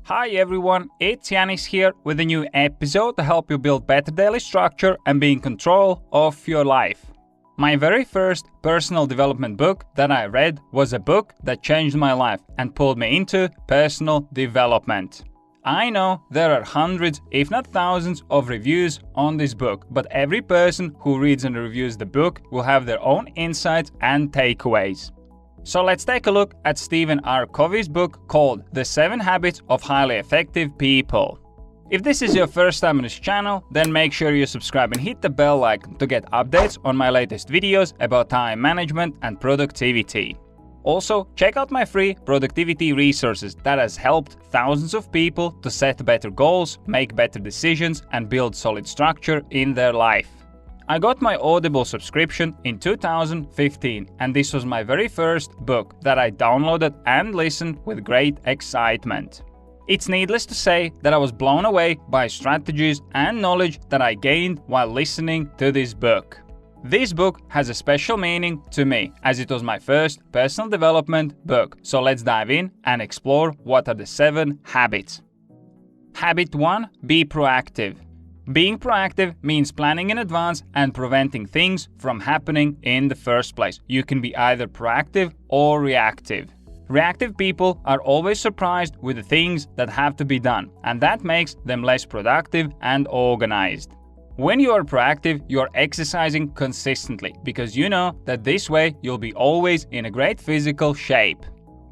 Hi everyone, it's Janis here with a new episode to help you build better daily structure and be in control of your life. My very first personal development book that I read was a book that changed my life and pulled me into personal development. I know there are hundreds, if not thousands, of reviews on this book, but every person who reads and reviews the book will have their own insights and takeaways. So let's take a look at Stephen R. Covey's book called The 7 Habits of Highly Effective People. If this is your first time on this channel, then make sure you subscribe and hit the bell icon to get updates on my latest videos about time management and productivity. Also, check out my free productivity resources that has helped thousands of people to set better goals, make better decisions, and build solid structure in their life. I got my Audible subscription in 2015, and this was my very first book that I downloaded and listened with great excitement. It's needless to say that I was blown away by strategies and knowledge that I gained while listening to this book. This book has a special meaning to me as it was my first personal development book, so let's dive in and explore what are the 7 habits. Habit 1. Be proactive. Being proactive means planning in advance and preventing things from happening in the first place. You can be either proactive or reactive. Reactive people are always surprised with the things that have to be done, and that makes them less productive and organized. When you are proactive, you are exercising consistently because you know that this way you'll be always in a great physical shape.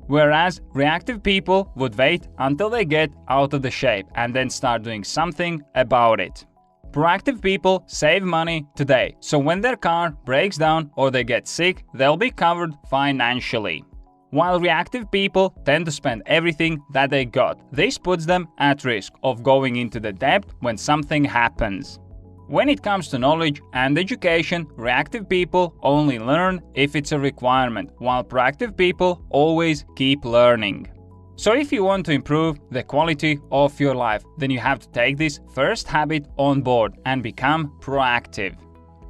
Whereas reactive people would wait until they get out of the shape and then start doing something about it. Proactive people save money today, so when their car breaks down or they get sick, they'll be covered financially. While reactive people tend to spend everything that they got, this puts them at risk of going into the debt when something happens. When it comes to knowledge and education, reactive people only learn if it's a requirement, while proactive people always keep learning. So if you want to improve the quality of your life, then you have to take this first habit on board and become proactive.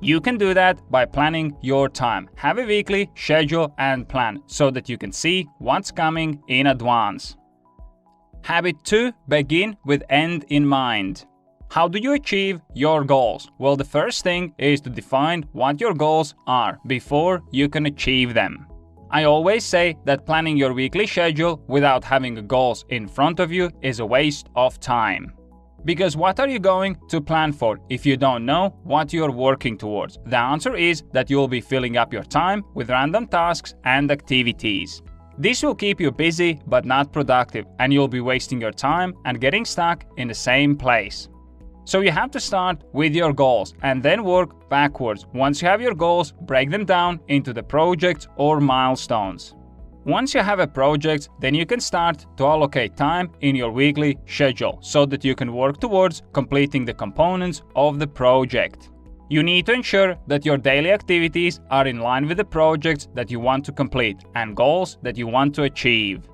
You can do that by planning your time. Have a weekly schedule and plan so that you can see what's coming in advance. Habit 2. Begin with end in mind. How do you achieve your goals? Well, the first thing is to define what your goals are before you can achieve them. I always say that planning your weekly schedule without having goals in front of you is a waste of time. Because what are you going to plan for if you don't know what you're working towards? The answer is that you'll be filling up your time with random tasks and activities. This will keep you busy but not productive, and you'll be wasting your time and getting stuck in the same place. So you have to start with your goals and then work backwards. Once you have your goals, break them down into the projects or milestones. Once you have a project, then you can start to allocate time in your weekly schedule so that you can work towards completing the components of the project. You need to ensure that your daily activities are in line with the projects that you want to complete and goals that you want to achieve.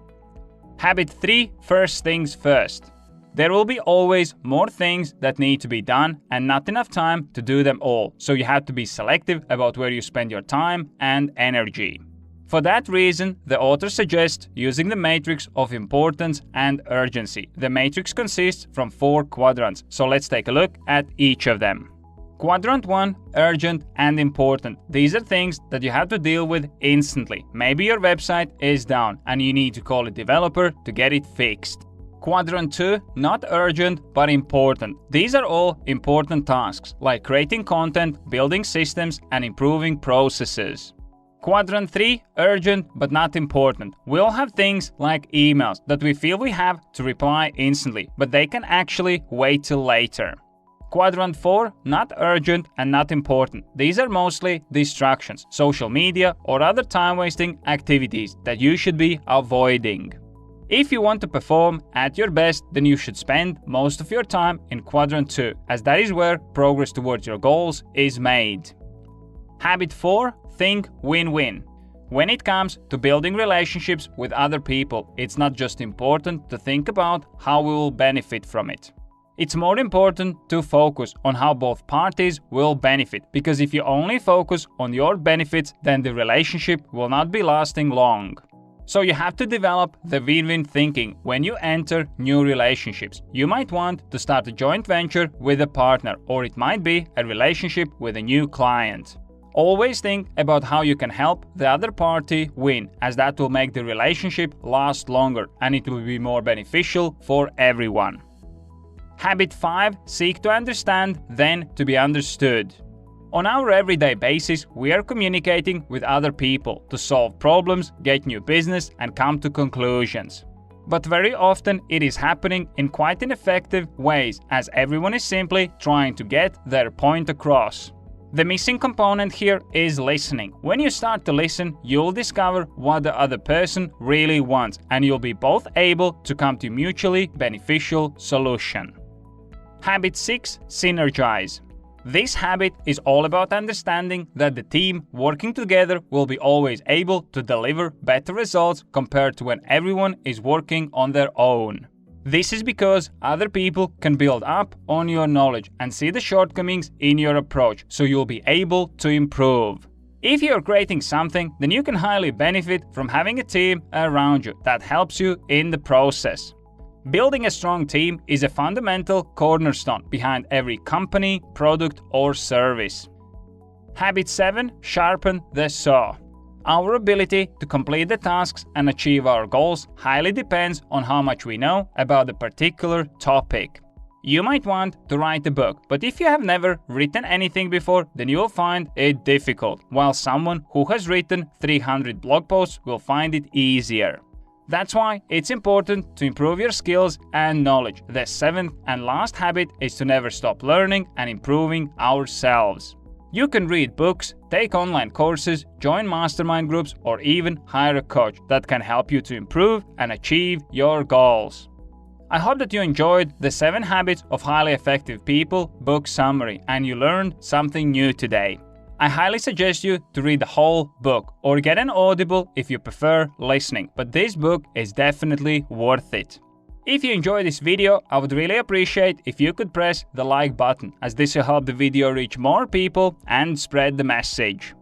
Habit 3. First things first. There will be always more things that need to be done and not enough time to do them all, so you have to be selective about where you spend your time and energy. For that reason, the author suggests using the matrix of importance and urgency. The matrix consists from 4 quadrants, so let's take a look at each of them. Quadrant 1, urgent and important. These are things that you have to deal with instantly. Maybe your website is down and you need to call a developer to get it fixed. Quadrant 2, not urgent but important. These are all important tasks like creating content, building systems, and improving processes. Quadrant 3, urgent but not important. We all have things like emails that we feel we have to reply instantly, but they can actually wait till later. Quadrant 4, not urgent and not important. These are mostly distractions, social media, or other time-wasting activities that you should be avoiding. If you want to perform at your best, then you should spend most of your time in Quadrant 2, as that is where progress towards your goals is made. Habit 4. Think win-win. When it comes to building relationships with other people, it's not just important to think about how we will benefit from it. It's more important to focus on how both parties will benefit, because if you only focus on your benefits, then the relationship will not be lasting long. So you have to develop the win-win thinking when you enter new relationships. You might want to start a joint venture with a partner, or it might be a relationship with a new client. Always think about how you can help the other party win, as that will make the relationship last longer and it will be more beneficial for everyone. Habit 5. Seek to understand, then to be understood. On our everyday basis, we are communicating with other people to solve problems, get new business, and come to conclusions. But very often it is happening in quite ineffective ways, as everyone is simply trying to get their point across. The missing component here is listening. When you start to listen, you'll discover what the other person really wants, and you'll be both able to come to a mutually beneficial solution. Habit 6. Synergize. This habit is all about understanding that the team working together will be always able to deliver better results compared to when everyone is working on their own. This is because other people can build up on your knowledge and see the shortcomings in your approach, so you'll be able to improve. If you're creating something, then you can highly benefit from having a team around you that helps you in the process. Building a strong team is a fundamental cornerstone behind every company, product, or service. Habit 7. Sharpen the saw. Our ability to complete the tasks and achieve our goals highly depends on how much we know about a particular topic. You might want to write a book, but if you have never written anything before, then you'll find it difficult, while someone who has written 300 blog posts will find it easier. That's why it's important to improve your skills and knowledge. The 7th and last habit is to never stop learning and improving ourselves. You can read books, take online courses, join mastermind groups, or even hire a coach that can help you to improve and achieve your goals. I hope that you enjoyed the 7 Habits of Highly Effective People book summary and you learned something new today. I highly suggest you to read the whole book or get an Audible if you prefer listening, but this book is definitely worth it. If you enjoyed this video, I would really appreciate if you could press the like button, as this will help the video reach more people and spread the message.